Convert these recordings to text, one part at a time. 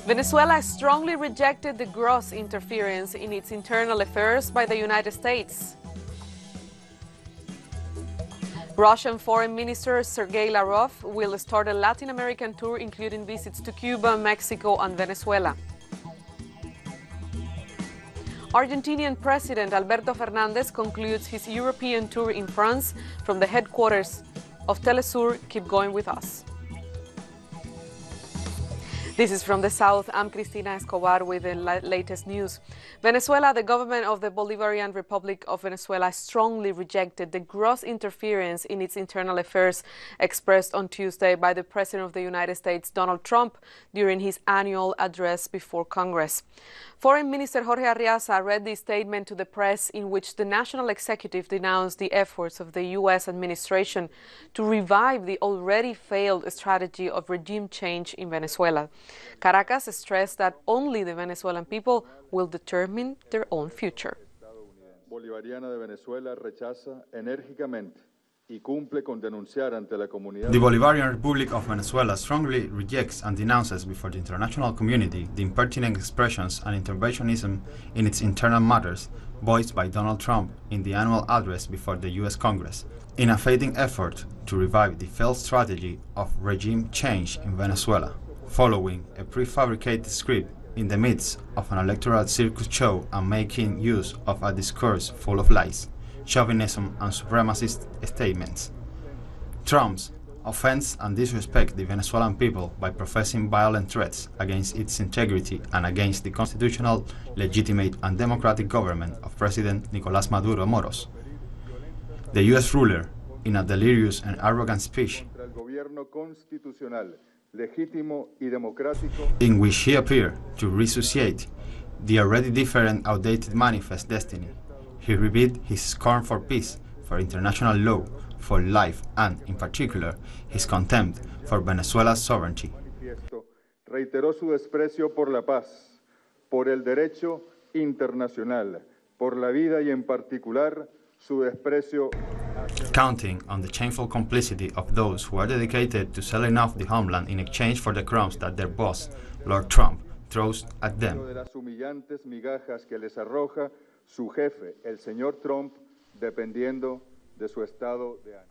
Venezuela strongly rejected the gross interference in its internal affairs by the United States. Russian Foreign Minister Sergey Lavrov will start a Latin American tour, including visits to Cuba, Mexico, and Venezuela. Argentinian President Alberto Fernandez concludes his European tour in France from the headquarters of Telesur. Keep going with us. This is from the South. I'm Cristina Escobar with the latest news. Venezuela, the government of the Bolivarian Republic of Venezuela, strongly rejected the gross interference in its internal affairs expressed on Tuesday by the President of the United States, Donald Trump, during his annual address before Congress. Foreign Minister Jorge Arriaza read the statement to the press in which the national executive denounced the efforts of the U.S. administration to revive the already failed strategy of regime change in Venezuela. Caracas stressed that only the Venezuelan people will determine their own future. Bolivariana de Venezuela rechaza enérgicamente y cumple con denunciar ante la comunidad. The Bolivarian Republic of Venezuela strongly rejects and denounces before the international community the impertinent expressions and interventionism in its internal matters voiced by Donald Trump in the annual address before the U.S. Congress, in a fading effort to revive the failed strategy of regime change in Venezuela, following a prefabricated script in the midst of an electoral circus show and making use of a discourse full of lies, chauvinism and supremacist statements. Trump's offense and disrespect the Venezuelan people by professing violent threats against its integrity and against the constitutional, legitimate and democratic government of President Nicolás Maduro Moros. The U.S. ruler, in a delirious and arrogant speech, in which he appeared to resuscitate the already different outdated manifest destiny, he revealed his scorn for peace, for international law, for life, and, in particular, his contempt for Venezuela's sovereignty. Reiteró su desprecio por la paz, por el derecho internacional, por la vida y en particular su desprecio. Counting on the shameful complicity of those who are dedicated to selling off the homeland in exchange for the crumbs that their boss, Lord Trump, throws at them. De las humillantes migajas que les arroja su jefe, el señor Trump, dependiendo de su estado de ánimo.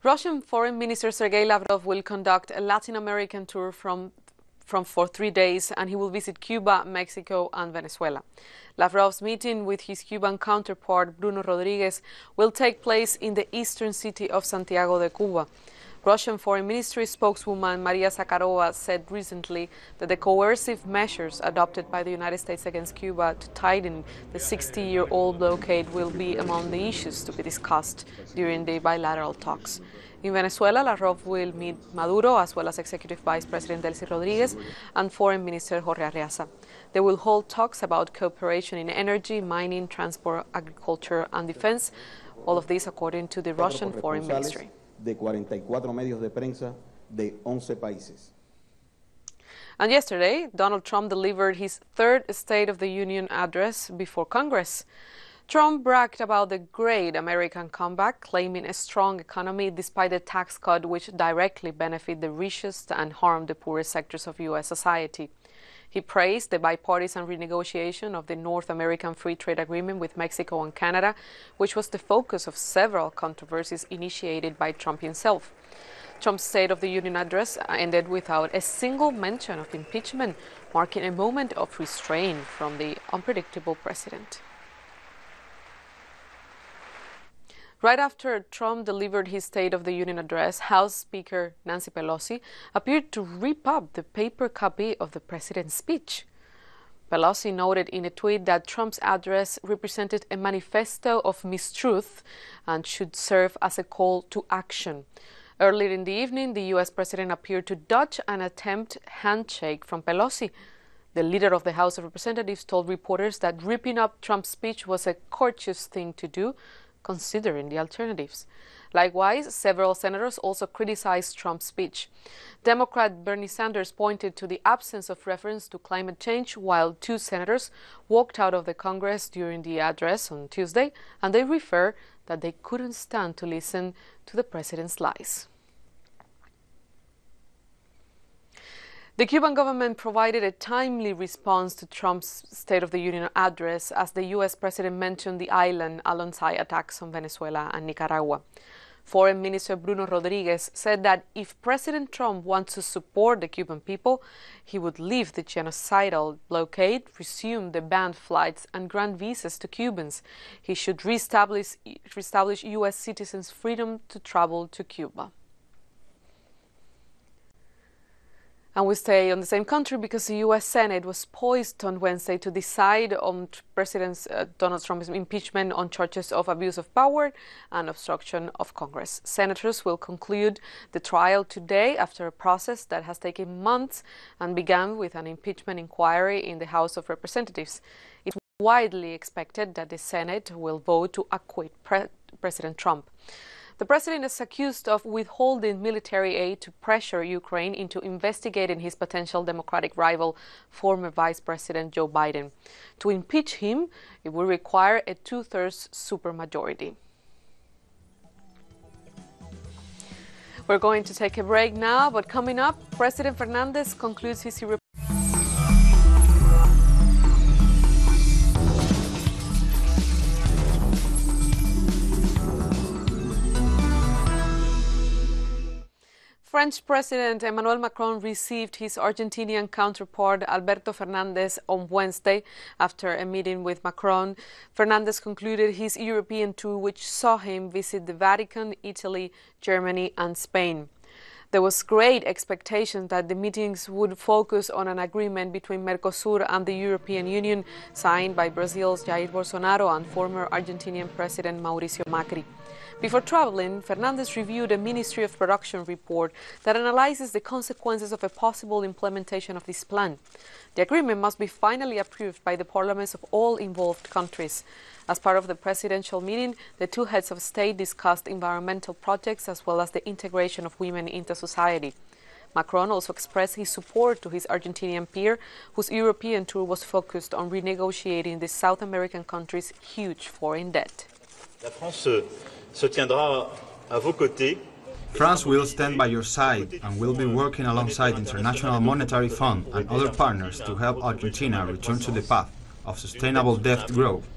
Russian Foreign Minister Sergey Lavrov will conduct a Latin American tour for 3 days, and he will visit Cuba, Mexico, and Venezuela. Lavrov's meeting with his Cuban counterpart, Bruno Rodriguez, will take place in the eastern city of Santiago de Cuba. Russian Foreign Ministry spokeswoman Maria Zakharova said recently that the coercive measures adopted by the United States against Cuba to tighten the 60-year-old blockade will be among the issues to be discussed during the bilateral talks. In Venezuela, Lavrov will meet Maduro, as well as Executive Vice President Delcy Rodriguez and Foreign Minister Jorge Arriaza. They will hold talks about cooperation in energy, mining, transport, agriculture, and defense. All of this according to the Russian Foreign Ministry. De 44 medios de prensa de 11 países. And yesterday, Donald Trump delivered his third State of the Union address before Congress. Trump bragged about the great American comeback, claiming a strong economy despite the tax cut which directly benefit the richest and harm the poorest sectors of U.S. society. He praised the bipartisan renegotiation of the North American Free Trade Agreement with Mexico and Canada, which was the focus of several controversies initiated by Trump himself. Trump's State of the Union address ended without a single mention of impeachment, marking a moment of restraint from the unpredictable president. Right after Trump delivered his State of the Union address, House Speaker Nancy Pelosi appeared to rip up the paper copy of the president's speech. Pelosi noted in a tweet that Trump's address represented a manifesto of mistruth and should serve as a call to action. Earlier in the evening, the U.S. president appeared to dodge an attempted handshake from Pelosi. The leader of the House of Representatives told reporters that ripping up Trump's speech was a courteous thing to do, considering the alternatives. Likewise, several senators also criticized Trump's speech. Democrat Bernie Sanders pointed to the absence of reference to climate change, while 2 senators walked out of the Congress during the address on Tuesday, and they refer that they couldn't stand to listen to the president's lies. The Cuban government provided a timely response to Trump's State of the Union address as the U.S. president mentioned the island alongside attacks on Venezuela and Nicaragua. Foreign Minister Bruno Rodriguez said that if President Trump wants to support the Cuban people, he would lift the genocidal blockade, resume the banned flights, and grant visas to Cubans. He should reestablish U.S. citizens' freedom to travel to Cuba. And we stay on the same country because the U.S. Senate was poised on Wednesday to decide on President Donald Trump's impeachment on charges of abuse of power and obstruction of Congress. Senators will conclude the trial today after a process that has taken months and began with an impeachment inquiry in the House of Representatives. It's widely expected that the Senate will vote to acquit President Trump. The president is accused of withholding military aid to pressure Ukraine into investigating his potential Democratic rival, former Vice President Joe Biden. To impeach him, it will require a two-thirds supermajority. We're going to take a break now, but coming up, President Fernandez concludes his French President Emmanuel Macron received his Argentinian counterpart Alberto Fernandez on Wednesday. After a meeting with Macron, Fernandez concluded his European tour, which saw him visit the Vatican, Italy, Germany, and Spain. There was great expectation that the meetings would focus on an agreement between Mercosur and the European Union signed by Brazil's Jair Bolsonaro and former Argentinian President Mauricio Macri. Before traveling, Fernandez reviewed a Ministry of Production report that analyzes the consequences of a possible implementation of this plan. The agreement must be finally approved by the parliaments of all involved countries. As part of the presidential meeting, the two heads of state discussed environmental projects as well as the integration of women into society. Macron also expressed his support to his Argentinian peer, whose European tour was focused on renegotiating the South American country's huge foreign debt. France will stand by your side and will be working alongside the International Monetary Fund and other partners to help Argentina return to the path of sustainable debt growth.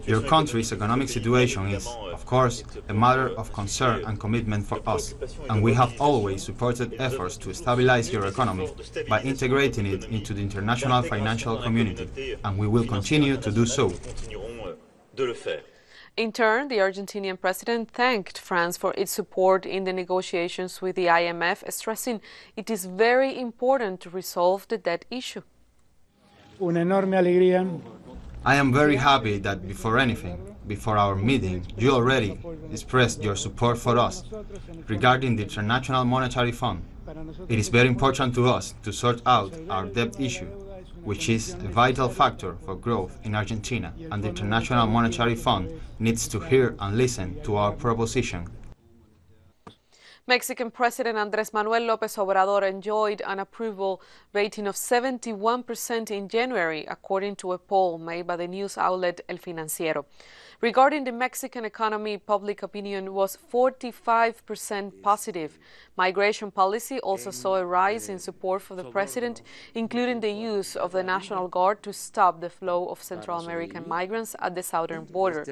Your country's economic situation is, of course, a matter of concern and commitment for us, and we have always supported efforts to stabilize your economy by integrating it into the international financial community, and we will continue to do so. In turn, the Argentinian president thanked France for its support in the negotiations with the IMF, stressing it is very important to resolve the debt issue. I am very happy that before anything, before our meeting, you already expressed your support for us regarding the International Monetary Fund. It is very important to us to sort out our debt issue, which is a vital factor for growth in Argentina, and the International Monetary Fund needs to hear and listen to our proposition. Mexican President Andrés Manuel López Obrador enjoyed an approval rating of 71% in January, according to a poll made by the news outlet El Financiero. Regarding the Mexican economy, public opinion was 45% positive. Migration policy also saw a rise in support for the president, including the use of the National Guard to stop the flow of Central American migrants at the southern border.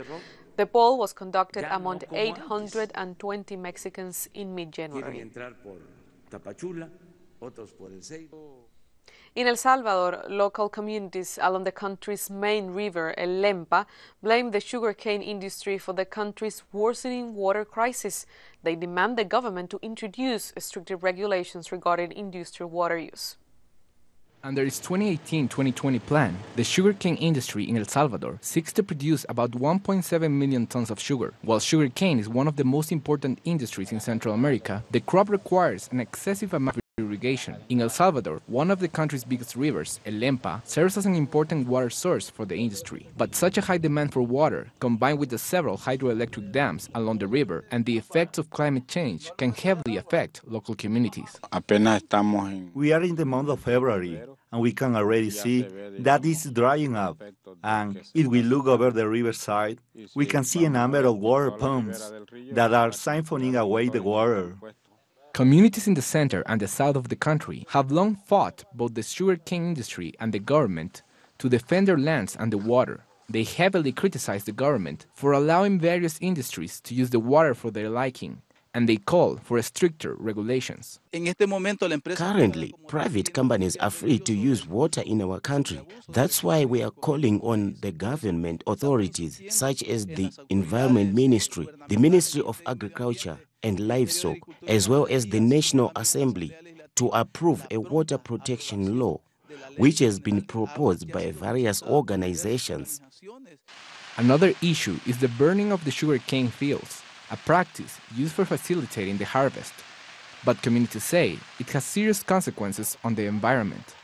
The poll was conducted among 820 Mexicans in mid-January. In El Salvador, local communities along the country's main river, El Lempa, blame the sugarcane industry for the country's worsening water crisis. They demand the government to introduce stricter regulations regarding industrial water use. Under its 2018-2020 plan, the sugarcane industry in El Salvador seeks to produce about 1.7 million tons of sugar. While sugarcane is one of the most important industries in Central America, the crop requires an excessive amount of irrigation. In El Salvador, one of the country's biggest rivers, El Lempa, serves as an important water source for the industry. But such a high demand for water, combined with the several hydroelectric dams along the river and the effects of climate change, can heavily affect local communities. We are in the month of February, and we can already see that it's drying up. And if we look over the riverside, we can see a number of water pumps that are siphoning away the water. Communities in the center and the south of the country have long fought both the sugarcane industry and the government to defend their lands and the water. They heavily criticize the government for allowing various industries to use the water for their liking, and they call for stricter regulations. Currently, private companies are free to use water in our country. That's why we are calling on the government authorities, such as the Environment Ministry, the Ministry of Agriculture and Livestock, as well as the National Assembly, to approve a water protection law, which has been proposed by various organizations. Another issue is the burning of the sugarcane fields, a practice used for facilitating the harvest. But communities say it has serious consequences on the environment.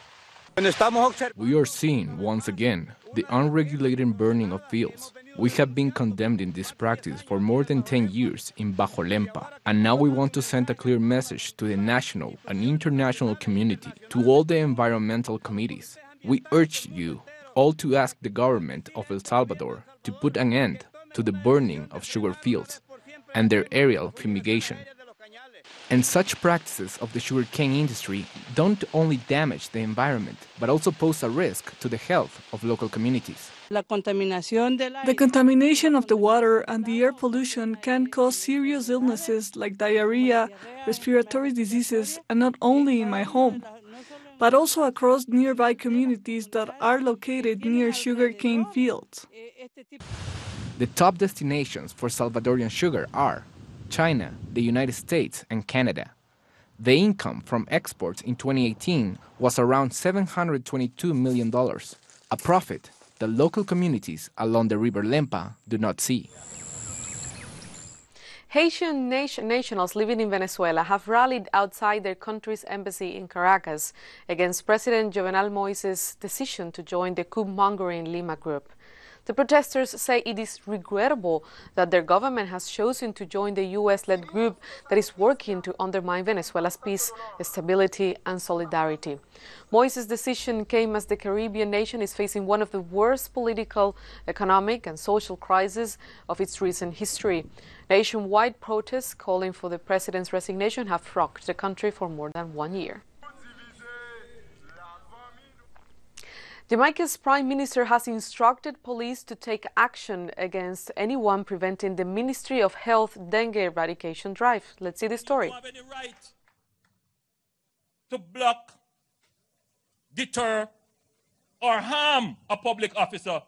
We are seeing, once again, the unregulated burning of fields. We have been condemned in this practice for more than 10 years in Bajo Lempa, and now we want to send a clear message to the national and international community, to all the environmental committees. We urge you all to ask the government of El Salvador to put an end to the burning of sugar fields and their aerial fumigation. And such practices of the sugarcane industry don't only damage the environment, but also pose a risk to the health of local communities. The contamination of the water and the air pollution can cause serious illnesses like diarrhea, respiratory diseases, and not only in my home, but also across nearby communities that are located near sugarcane fields. The top destinations for Salvadorian sugar are China, the United States, and Canada. The income from exports in 2018 was around $722 million, a profit the local communities along the River Lempa do not see. Haitian nationals living in Venezuela have rallied outside their country's embassy in Caracas against President Jovenel Moïse's decision to join the coup-mongering Lima group. The protesters say it is regrettable that their government has chosen to join the US-led group that is working to undermine Venezuela's peace, stability, and solidarity. Moïse's decision came as the Caribbean nation is facing one of the worst political, economic, and social crises of its recent history. Nationwide protests calling for the president's resignation have rocked the country for more than 1 year. Jamaica's Prime Minister has instructed police to take action against anyone preventing the Ministry of Health dengue eradication drive. Let's see the story. You have any right to block, deter, or harm a public officer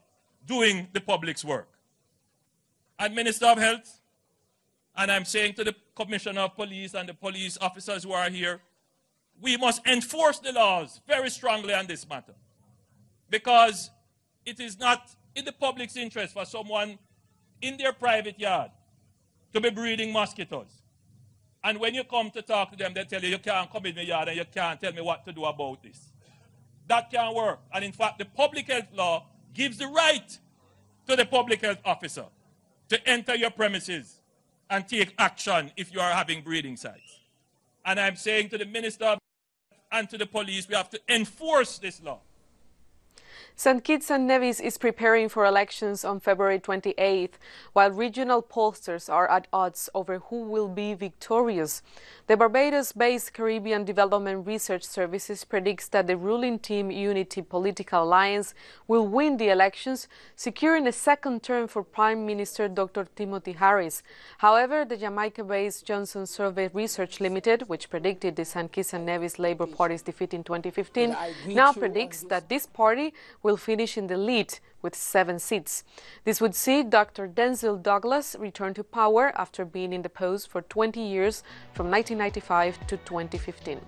doing the public's work. And Minister of Health, and I'm saying to the Commissioner of Police and the police officers who are here, we must enforce the laws very strongly on this matter. Because it is not in the public's interest for someone in their private yard to be breeding mosquitoes. And when you come to talk to them, they tell you, you can't come in my yard and you can't tell me what to do about this. That can't work. And in fact, the public health law gives the right to the public health officer to enter your premises and take action if you are having breeding sites. And I'm saying to the Minister and to the police, we have to enforce this law. St. Kitts and Nevis is preparing for elections on February 28th, while regional pollsters are at odds over who will be victorious. The Barbados-based Caribbean Development Research Services predicts that the ruling Team Unity Political Alliance will win the elections, securing a second term for Prime Minister Dr. Timothy Harris. However, the Jamaica-based Johnson Survey Research Limited, which predicted the St. Kitts and Nevis Labour Party's defeat in 2015, now predicts that this party will finish in the lead with 7 seats. This would see Dr. Denzil Douglas return to power after being in the post for 20 years from 1995 to 2015.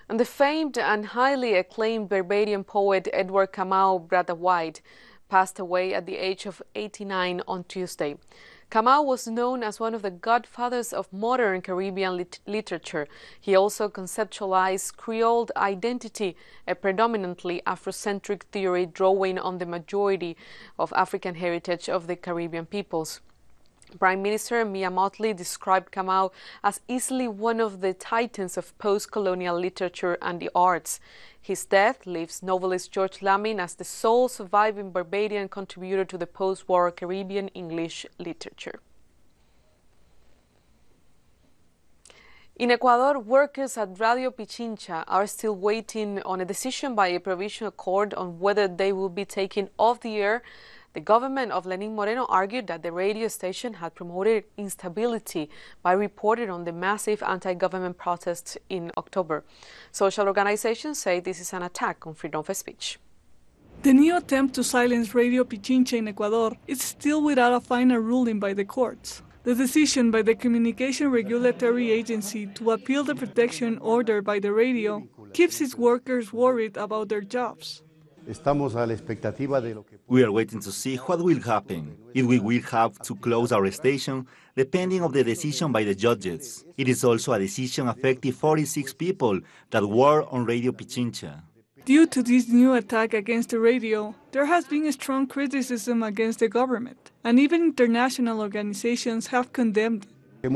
And the famed and highly acclaimed Barbadian poet Edward Kamau Brathwaite passed away at the age of 89 on Tuesday. Kamau was known as one of the godfathers of modern Caribbean literature. He also conceptualized Creole identity, a predominantly Afrocentric theory drawing on the majority of African heritage of the Caribbean peoples. Prime Minister Mia Mottley described Kamau as easily one of the titans of post-colonial literature and the arts. His death leaves novelist George Lamin as the sole surviving Barbadian contributor to the post-war Caribbean English literature. In Ecuador, workers at Radio Pichincha are still waiting on a decision by a provincial court on whether they will be taken off the air. The government of Lenín Moreno argued that the radio station had promoted instability by reporting on the massive anti-government protests in October. Social organizations say this is an attack on freedom of speech. The new attempt to silence Radio Pichincha in Ecuador is still without a final ruling by the courts. The decision by the Communication Regulatory Agency to appeal the protection order by the radio keeps its workers worried about their jobs. We are waiting to see what will happen, if we will have to close our station, depending on the decision by the judges. It is also a decision affecting 46 people that were on Radio Pichincha. Due to this new attack against the radio, there has been a strong criticism against the government, and even international organizations have condemned it.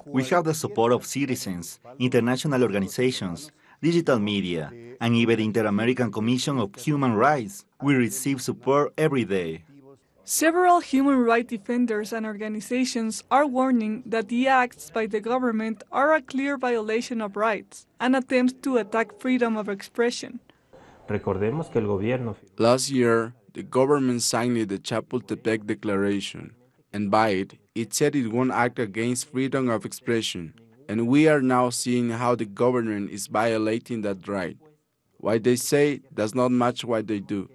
We have the support of citizens, international organizations, digital media, and even the Inter-American Commission of Human Rights. We receive support every day. Several human rights defenders and organizations are warning that the acts by the government are a clear violation of rights and attempts to attack freedom of expression. Last year, the government signed the Chapultepec Declaration, and by it, it said it won't act against freedom of expression, and we are now seeing how the government is violating that right. What they say does not match what they do.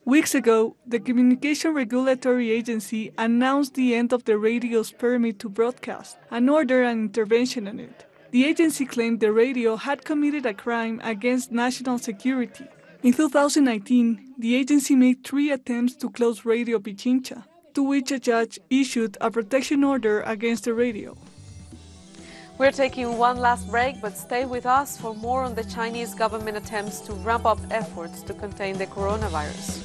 Weeks ago, the Communication Regulatory Agency announced the end of the radio's permit to broadcast and ordered an intervention on it. The agency claimed the radio had committed a crime against national security. In 2019, the agency made 3 attempts to close Radio Pichincha, to which a judge issued a protection order against the radio. We're taking one last break, but stay with us for more on the Chinese government attempts to ramp up efforts to contain the coronavirus.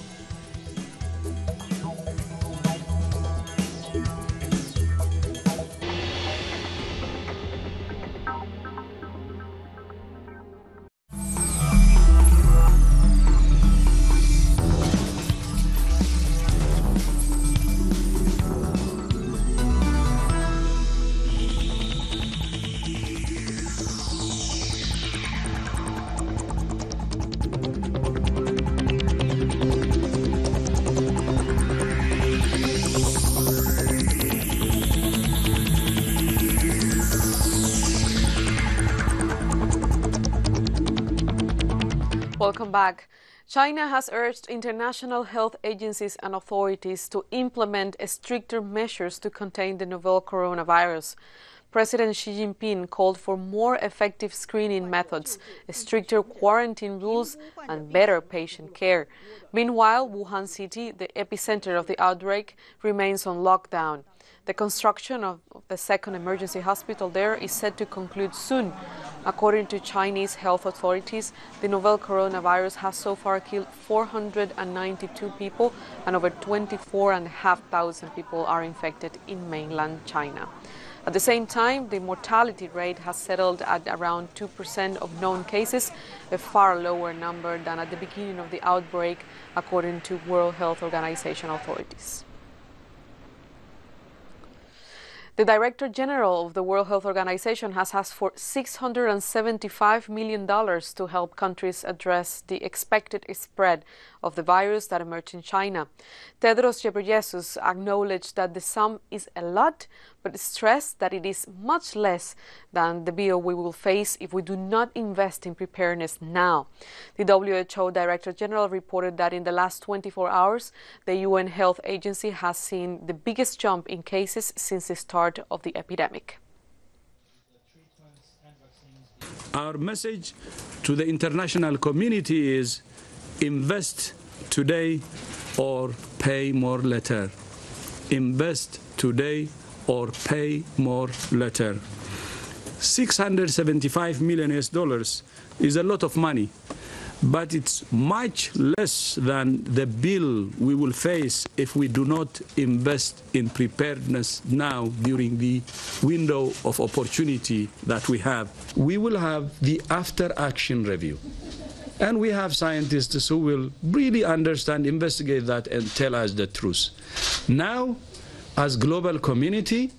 Welcome back. China has urged international health agencies and authorities to implement stricter measures to contain the novel coronavirus. President Xi Jinping called for more effective screening methods, stricter quarantine rules, and better patient care. Meanwhile, Wuhan City, the epicenter of the outbreak, remains on lockdown. The construction of the second emergency hospital there is set to conclude soon. According to Chinese health authorities, the novel coronavirus has so far killed 492 people and over 24,500 people are infected in mainland China. At the same time, the mortality rate has settled at around 2% of known cases, a far lower number than at the beginning of the outbreak, according to World Health Organization authorities. The Director General of the World Health Organization has asked for $675 million to help countries address the expected spread of the virus that emerged in China. Tedros Ghebreyesus acknowledged that the sum is a lot, but stressed that it is much less than the bill we will face if we do not invest in preparedness now. The WHO Director General reported that in the last 24 hours, the UN Health Agency has seen the biggest jump in cases since the start of the epidemic. Our message to the international community is invest today or pay more later. Invest today or pay more later. $675 million is a lot of money, but it's much less than the bill we will face if we do not invest in preparedness now during the window of opportunity that we have. We will have the after-action review. And we have scientists who will really understand, investigate that, and tell us the truth. Now, as global community,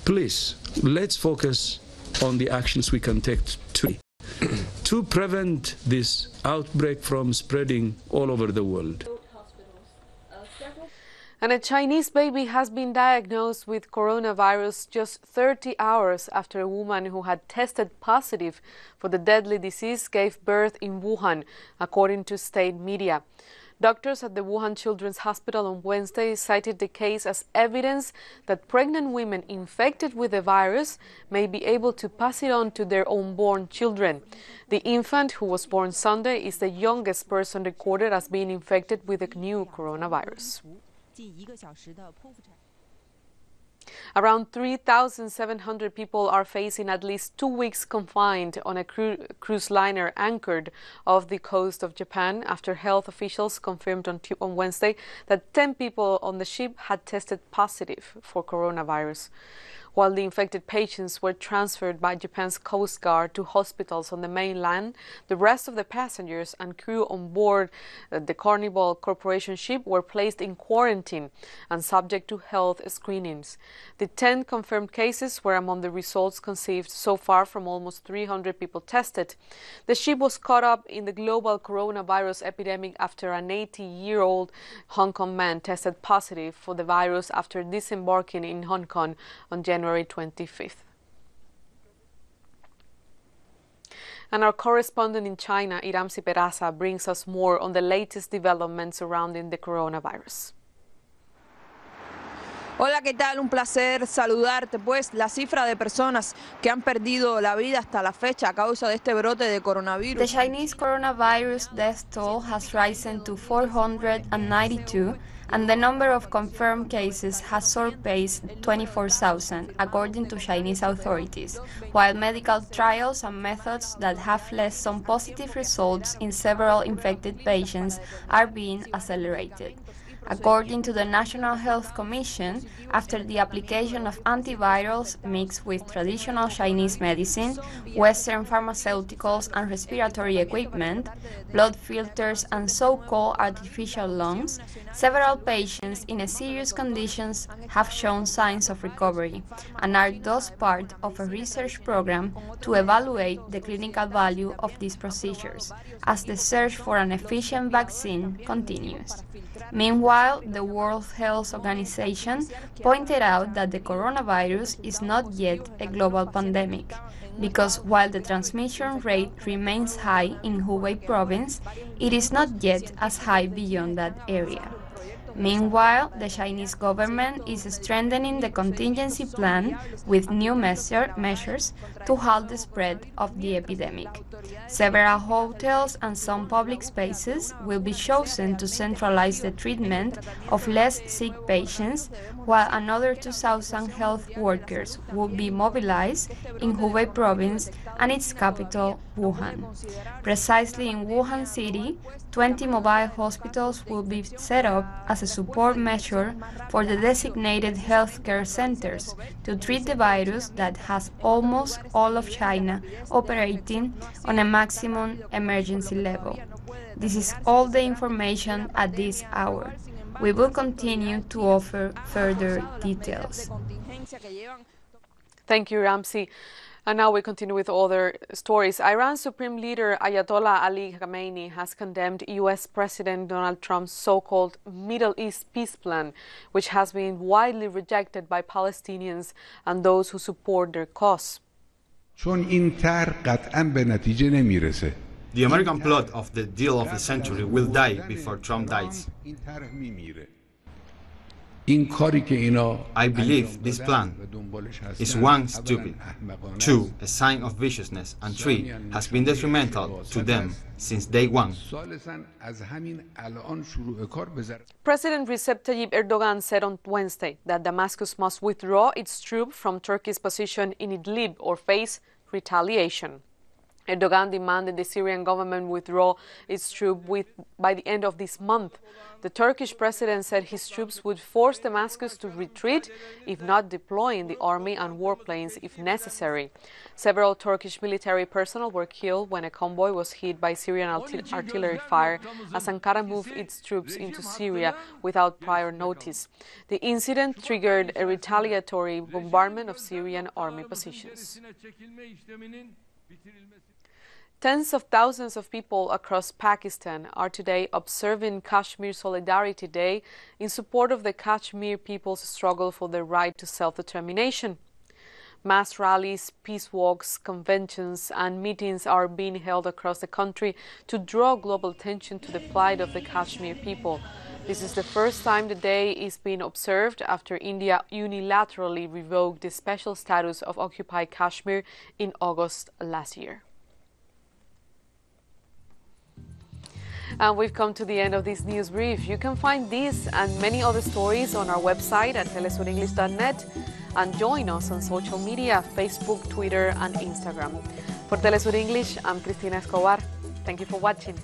please, let's focus on the actions we can take today to prevent this outbreak from spreading all over the world. And a Chinese baby has been diagnosed with coronavirus just 30 hours after a woman who had tested positive for the deadly disease gave birth in Wuhan, according to state media. Doctors at the Wuhan Children's Hospital on Wednesday cited the case as evidence that pregnant women infected with the virus may be able to pass it on to their unborn children. The infant, who was born Sunday, is the youngest person recorded as being infected with the new coronavirus. Around 3,700 people are facing at least 2 weeks confined on a cruise liner anchored off the coast of Japan after health officials confirmed on Wednesday that 10 people on the ship had tested positive for coronavirus. While the infected patients were transferred by Japan's Coast Guard to hospitals on the mainland, the rest of the passengers and crew on board the Carnival Corporation ship were placed in quarantine and subject to health screenings. The 10 confirmed cases were among the results conceived so far from almost 300 people tested. The ship was caught up in the global coronavirus epidemic after an 80-year-old Hong Kong man tested positive for the virus after disembarking in Hong Kong on January 25th. And our correspondent in China, Iramsi Peraza, brings us more on the latest developments surrounding the coronavirus. Hola, ¿qué tal? Un placer saludarte. Pues la cifra de personas que han perdido la vida hasta la fecha a causa de este brote de coronavirus. The Chinese coronavirus death toll has risen to 492, and the number of confirmed cases has surpassed 24,000, according to Chinese authorities, while medical trials and methods that have led some positive results in several infected patients are being accelerated. According to the National Health Commission, after the application of antivirals mixed with traditional Chinese medicine, Western pharmaceuticals and respiratory equipment, blood filters and so-called artificial lungs, several patients in serious conditions have shown signs of recovery and are thus part of a research program to evaluate the clinical value of these procedures as the search for an efficient vaccine continues. Meanwhile, the World Health Organization pointed out that the coronavirus is not yet a global pandemic, because while the transmission rate remains high in Hubei province, it is not yet as high beyond that area. Meanwhile, the Chinese government is strengthening the contingency plan with new measures to halt the spread of the epidemic. Several hotels and some public spaces will be chosen to centralize the treatment of less sick patients, while another 2,000 health workers will be mobilized in Hubei province and its capital, Wuhan. Precisely in Wuhan city, 20 mobile hospitals will be set up as a support measure for the designated healthcare centers to treat the virus that has almost all of China operating on a maximum emergency level. This is all the information at this hour. We will continue to offer further details. Thank you, Ramsey. And now we continue with other stories. Iran's Supreme Leader Ayatollah Ali Khamenei has condemned U.S. President Donald Trump's so-called Middle East peace plan, which has been widely rejected by Palestinians and those who support their cause. The American plot of the deal of the century will die before Trump dies. I believe this plan is 1, stupid, 2, a sign of viciousness, and 3, has been detrimental to them since day one. President Recep Tayyip Erdogan said on Wednesday that Damascus must withdraw its troops from Turkey's position in Idlib or face retaliation. Erdogan demanded the Syrian government withdraw its troops by the end of this month. The Turkish president said his troops would force Damascus to retreat, if not deploying the army and warplanes if necessary. Several Turkish military personnel were killed when a convoy was hit by Syrian artillery fire as Ankara moved its troops into Syria without prior notice. The incident triggered a retaliatory bombardment of Syrian army positions. Tens of thousands of people across Pakistan are today observing Kashmir Solidarity Day in support of the Kashmir people's struggle for their right to self-determination. Mass rallies, peace walks, conventions and meetings are being held across the country to draw global attention to the plight of the Kashmir people. This is the first time the day is being observed after India unilaterally revoked the special status of occupied Kashmir in August last year. And we've come to the end of this news brief. You can find these and many other stories on our website at telesurenglish.net and join us on social media, Facebook, Twitter and Instagram. For Telesur English, I'm Cristina Escobar. Thank you for watching.